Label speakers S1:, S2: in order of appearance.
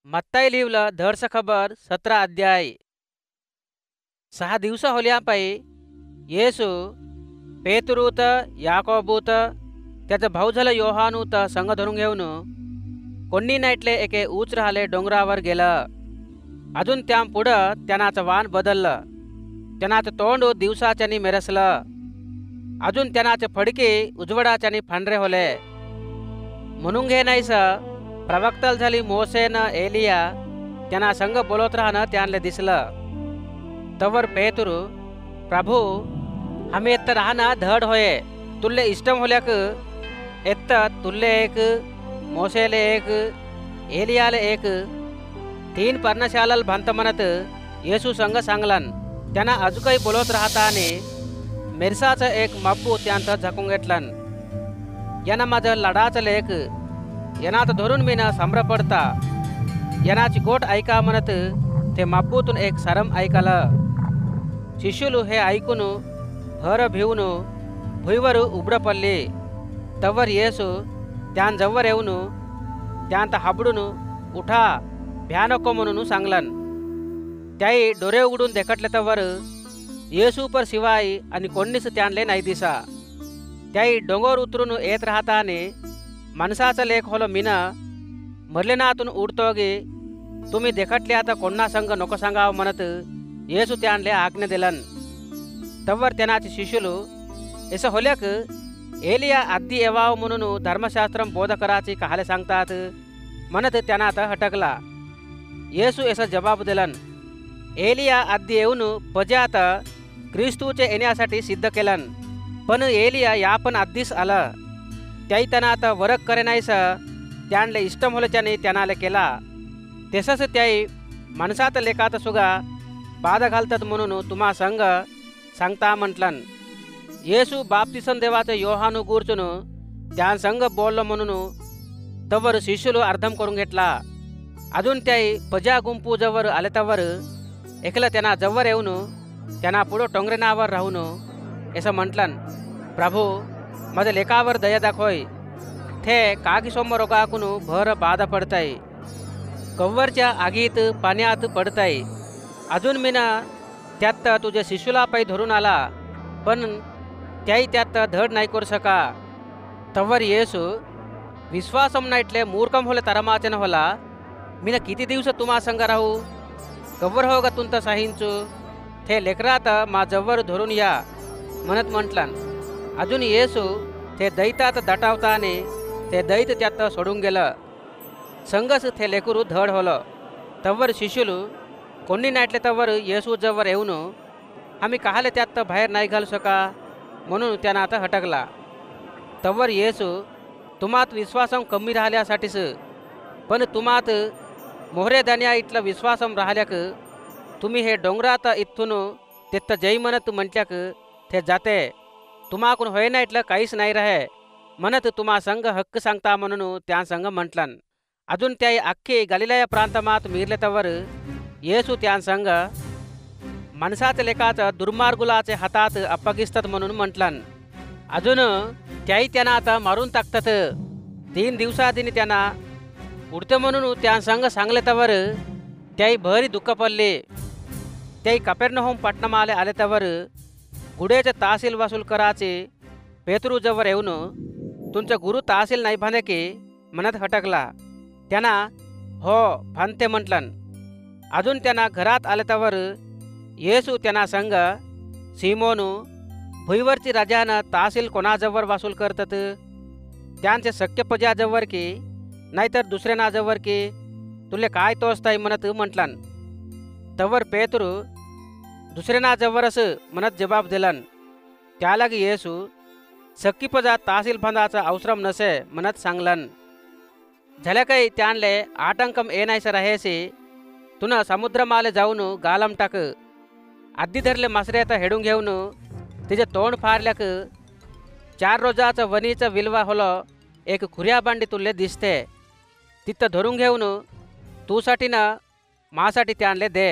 S1: मत्ताई लिहिवलं धडस खबर 17 अध्याय. 6 दिवस होल्यापायी येसू पेतरूत याकोबूत त्याचा भाऊ झाला योहानूत संग धरून घेऊन कोणी नाईटले एके उच राहिले डोंगरावर गेलं. अजून त्या पुढं त्यानाचं वान बदललं. त्यानाचं तोंड दिवसाच्यानी मेरसलं. अजून त्यानाचे फडके उजवडाच्यानी फांडरे होले. म्हणून घे नाहीस प्रवक्तल झाली मोसेन एलिया त्यांना संग बोलत राहणं त्यांना दिसलं. तवर पेतरू प्रभू आम्ही एत्त राहणं धड होये तुल्ले इष्टम होल्याक एत्त तुल्ले एक मोसेले एक एलियाले एक 3 पर्णशालल भंत म्हणत येसू संग सांगलन. त्यांना अजूनही बोलत राहताने मिरसाचं एक मब्बू त्यांत झाकून घेतलन. यांना माझं लढाचं लेख येनात धरून मी ना सम्र पडता येनाची गोट ऐका म्हणत ते मब्बूतून एक सरम ऐकलं. शिष्युलू हे ऐकून भर भिवून भुईवर उबड पडले. तवर येसू त्यान जवळ येऊन त्यांत हाबडून उठा भ्या नको म्हणून सांगलन. त्याई डोरे उघडून देखटले तवर येसू पर शिवाय आणि कोणीच त्यांले नाही दिसा. त्याई डोंगर उतरून येत राहताने माणसाचं लेख होलो मीना मरलेनातून उडतो गे तुम्ही देखटले आता कोणा संग नको सांगावं म्हणत येसू त्यांले आज्ञा दिलन. तवर त्यानाचे शिष्युलू असं होल्याक एलिया आधी येवाव म्हणून धर्मशास्त्रम बोध करायची कहाले सांगतात म्हणत त्यांना आता हटकला. येसू असा जबाब दिलन. एलिया आधी येऊन पजात ख्रिस्तूचे येण्यासाठी सिद्ध केलन. पण एलिया या पण आधीच आला. त्याही त्यांना आता वरक करे नाहीस त्यांना इष्टम होल्याच्याने त्यांना केला. तसंच त्याही माणसात लेखात सुगा बाधा घालतात म्हणून तुम्हा संग सांगता म्हटलन. येसू बाप्तिसन देवाचं योहानू गुरचून त्या संग बोललो म्हणून तवर शिष्युलो अर्धम करून घेतला. अजून त्याही पजा गुंपू जवळ आले तवर एकलं त्यांना जवळ येऊन त्यांना पुढं टोंगरेनावर राहून असं म्हटलन. प्रभू माझ्या लेखावर दया दाखवय. थे कागी सोम रोगाकून भर बाधा पडताय. कव्वरच्या आगीत पाण्यात पडताय. अजून मी ना त्यात तुझ्या शिष्यूला पायी धरून आला पण त्याही त्यात धड नाही करू सका. तवर येसू विश्वासम नाईटले मूर्खम होले तरमाचन होला मी ना किती दिवस तुम्हा संग राहू कव्वर हो गा तुंत साहिंचू थे लेकरात मा जवळ धरून या म्हणत म्हटलन. अजून येसू ते दैतात दटावताने ते दैत त्यात सोडून गेलं. संगस ते लेकरू धड होलं. तवर शिष्युलू कोणी नाईटले तवर येसू जवळ येऊन आम्ही कहाले त्यात बाहेर नाही घालू सका म्हणून त्यांना आता हटकला. तवर येसू तुम्हात विश्वासम कमी राहिल्यासाठीच पण तुम्हात मोहरे दान्या इथलं विश्वासम राहिल्याक तुम्ही हे डोंगरात इथून तिथं जय म्हणत म्हटल्याक ते जाते तुम्हाकून होय ना इथलं काहीच नाही राहे म्हणत तुम्हा संघ हक्क सांगता म्हणून त्या संघ म्हटलन. अजून त्याही अख्खी गलिलाया प्रांतमात मिरले तवर येसू त्या संघ माणसाच्या लेखाचं दुर्मार्गुलाचे हातात अपगिस्तात म्हणून म्हटलन. अजून त्याही त्यांना आता मारून टाकतात. 3 दिवसाआधी त्यांना उडते म्हणून त्या संघ सांगले तवर त्याही भरी दुःख पडले. त्याही कपेर्नहूम पट्टणामाले आले तवर गुडेचे तहसील वसूल कराचे पेतरू जवळ येऊन तुमचा गुरु तहसील नाही भांदे की म्हणत हटकला. त्यांना हो भांते म्हटलन. अजून त्यांना घरात आले तवर येसू त्यांना संग सिमोनू भुईवरची राजानं तहसील कोणाजवळ वसूल करतात त्यांचे सख्य पजाजवळ की नाहीतर दुसऱ्यानाजवळ की तुले काय तोचताय म्हणत म्हटलन. तवर पेतरू दुसऱ्यानाजवळच म्हणत जबाब दिलन. त्यालागी येसू सख्खी पजा तहसील बांधाचा अवसरम नसे म्हणत सांगलन. झाल्या काही त्यांले आटंकम येनायस राहेसी तुन समुद्रमाले जाऊन गालम टाक. आधी धरले मासऱ्यात हेडून घेऊन तिचे तोंड फारल्याक 4 रोजाचं वनीचं विलवा होलं एक खुऱ्या बांडी तुले दिसते तिथं धरून घेऊन तूसाठी ना मासाठी त्यांले दे.